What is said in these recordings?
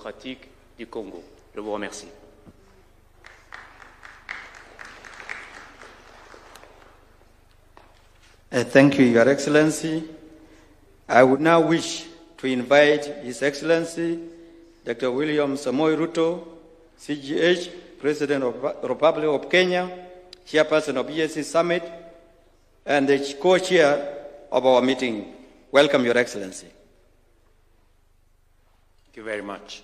démocratique du Congo. Je vous remercie. Thank you, Your Excellency. I would now wish to invite His Excellency Dr. William Samoei Ruto, CGH, President of the Republic of Kenya, Chairperson of EAC Summit, and the co-chair of our meeting. Welcome, Your Excellency. Thank you very much.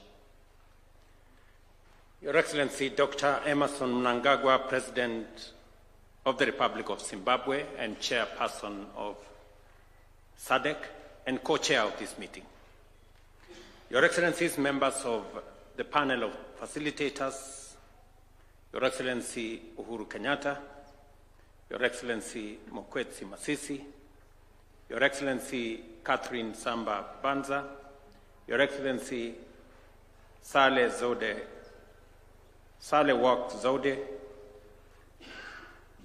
Your Excellency, Dr. Emmerson Mnangagwa, President of the Republic of Zimbabwe and Chairperson of Sadc and co-chair of this meeting. Your Excellencies, members of the panel of facilitators, Your Excellency Uhuru Kenyatta, Your Excellency Mokwetsi Masisi, Your Excellency Catherine Samba Banza, Your Excellency Saleh Wak Zode,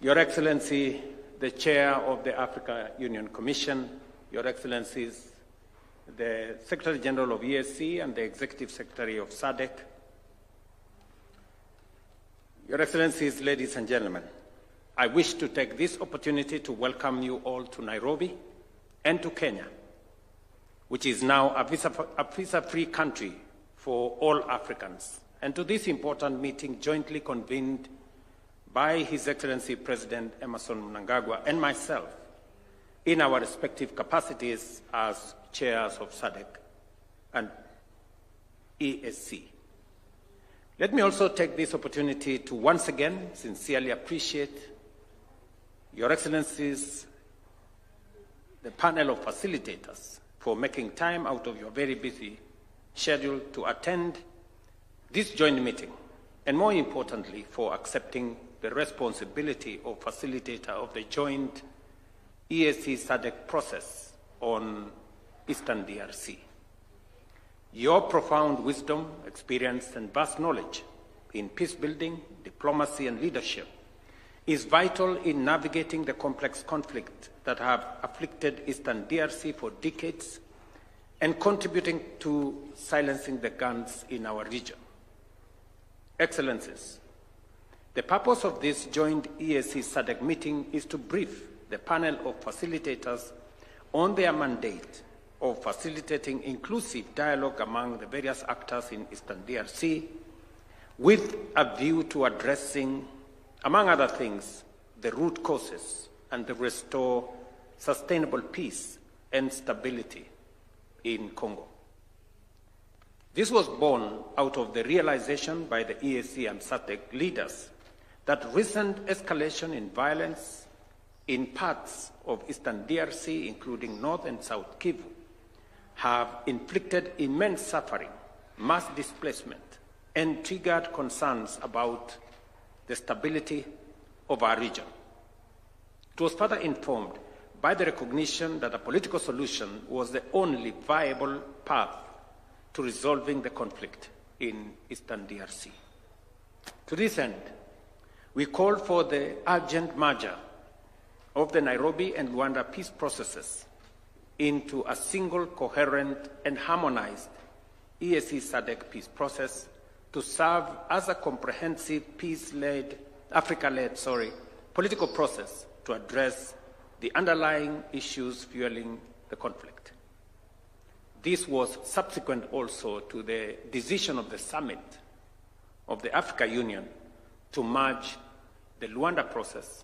Your Excellency, the Chair of the Africa Union Commission, Your Excellencies, the Secretary General of EAC and the Executive Secretary of Sadc, Your Excellencies, ladies and gentlemen, I wish to take this opportunity to welcome you all to Nairobi and to Kenya, which is now a visa-free country for all Africans, and to this important meeting jointly convened by His Excellency President Emmerson Mnangagwa and myself in our respective capacities as chairs of Sadc and EAC. Let me also take this opportunity to once again sincerely appreciate Your Excellencies, the panel of facilitators, for making time out of your very busy schedule to attend this joint meeting, and more importantly, for accepting the responsibility of facilitator of the joint EAC-SADC process on Eastern DRC. Your profound wisdom, experience, and vast knowledge in peace-building, diplomacy, and leadership is vital in navigating the complex conflict that have afflicted Eastern DRC for decades and contributing to silencing the guns in our region. Excellencies, the purpose of this joint EAC-SADC meeting is to brief the panel of facilitators on their mandate of facilitating inclusive dialogue among the various actors in Eastern DRC with a view to addressing, among other things, the root causes and to restore sustainable peace and stability in Congo. This was born out of the realization by the EAC and SADC leaders that recent escalation in violence in parts of Eastern DRC, including North and South Kivu, have inflicted immense suffering, mass displacement, and triggered concerns about the stability of our region. It was further informed by the recognition that a political solution was the only viable path to resolving the conflict in Eastern DRC. To this end, we call for the urgent merger of the Nairobi and Luanda peace processes into a single, coherent, and harmonized EAC-SADC peace process to serve as a comprehensive Africa-led political process to address the underlying issues fueling the conflict. This was subsequent also to the decision of the summit of the Africa Union to merge the Luanda process,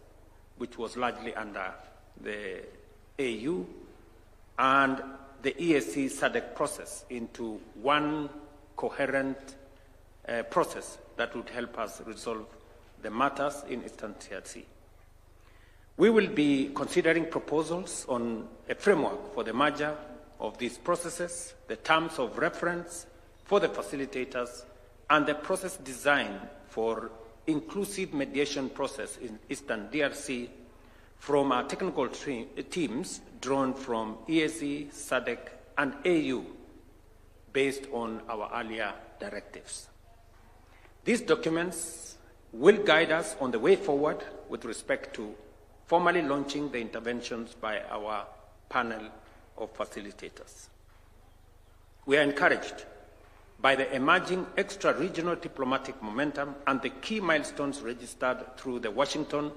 which was largely under the AU, and the EAC-SADC process into one coherent process that would help us resolve the matters in Eastern DRC. We will be considering proposals on a framework for the merger of these processes, the terms of reference for the facilitators, and the process design for inclusive mediation process in Eastern DRC from our technical teams drawn from EAC, SADC, and AU based on our earlier directives. These documents will guide us on the way forward with respect to formally launching the interventions by our panel of facilitators. We are encouraged by the emerging extra-regional diplomatic momentum and the key milestones registered through the Washington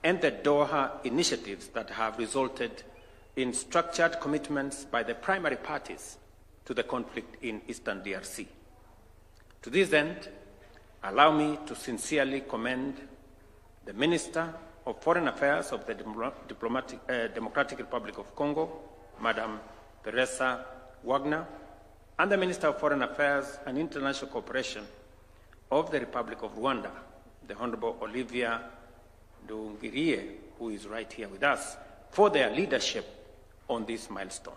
and the Doha initiatives that have resulted in structured commitments by the primary parties to the conflict in Eastern DRC. To this end, allow me to sincerely commend the Minister of Foreign Affairs of the Democratic Republic of Congo, Madam Teresa Wagner, and the Minister of Foreign Affairs and International Cooperation of the Republic of Rwanda, the Honorable Olivia Nduhungirehe, who is right here with us, for their leadership on this milestone.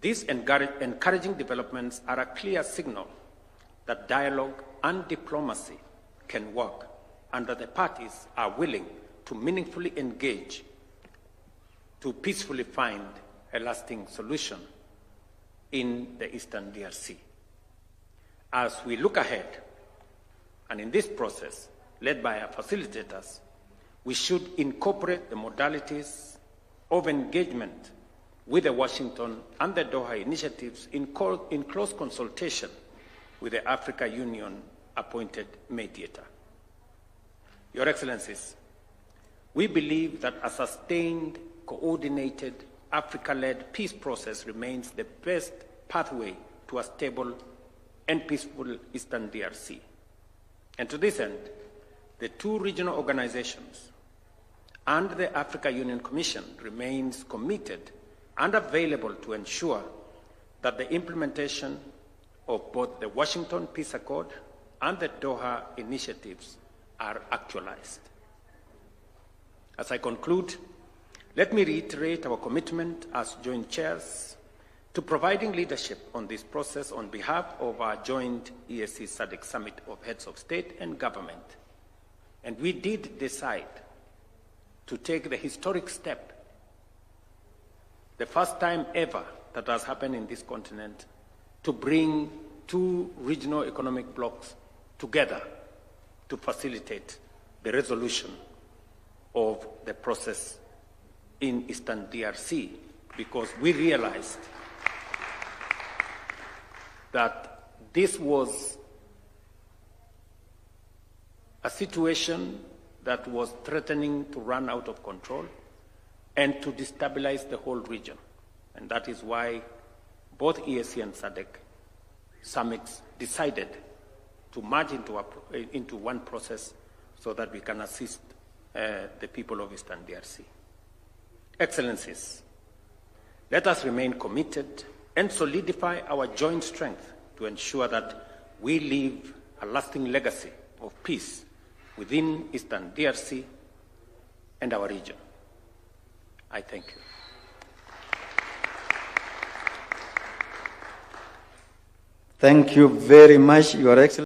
These encouraging developments are a clear signal that dialogue and diplomacy can work, and that the parties are willing to meaningfully engage to peacefully find a lasting solution in the Eastern DRC. As we look ahead, and in this process, led by our facilitators, we should incorporate the modalities of engagement with the Washington and the Doha initiatives in close consultation with the Africa Union appointed mediator. Your Excellencies, we believe that a sustained, coordinated, Africa-led peace process remains the best pathway to a stable and peaceful Eastern DRC. And to this end, the two regional organizations and the Africa Union Commission remains committed and available to ensure that the implementation of both the Washington Peace Accord and the Doha initiatives are actualized. As I conclude, let me reiterate our commitment as joint chairs to providing leadership on this process on behalf of our joint EAC Sadc Summit of Heads of State and Government. And we did decide to take the historic step, the first time ever that has happened in this continent, to bring two regional economic blocs together to facilitate the resolution of the process in Eastern DRC, because we realized that this was a situation that was threatening to run out of control and to destabilize the whole region. And that is why both EAC and Sadc summits decided to merge into one process so that we can assist the people of Eastern DRC. Excellencies, let us remain committed and solidify our joint strength to ensure that we leave a lasting legacy of peace within Eastern DRC and our region. I thank you. Thank you very much, Your Excellency.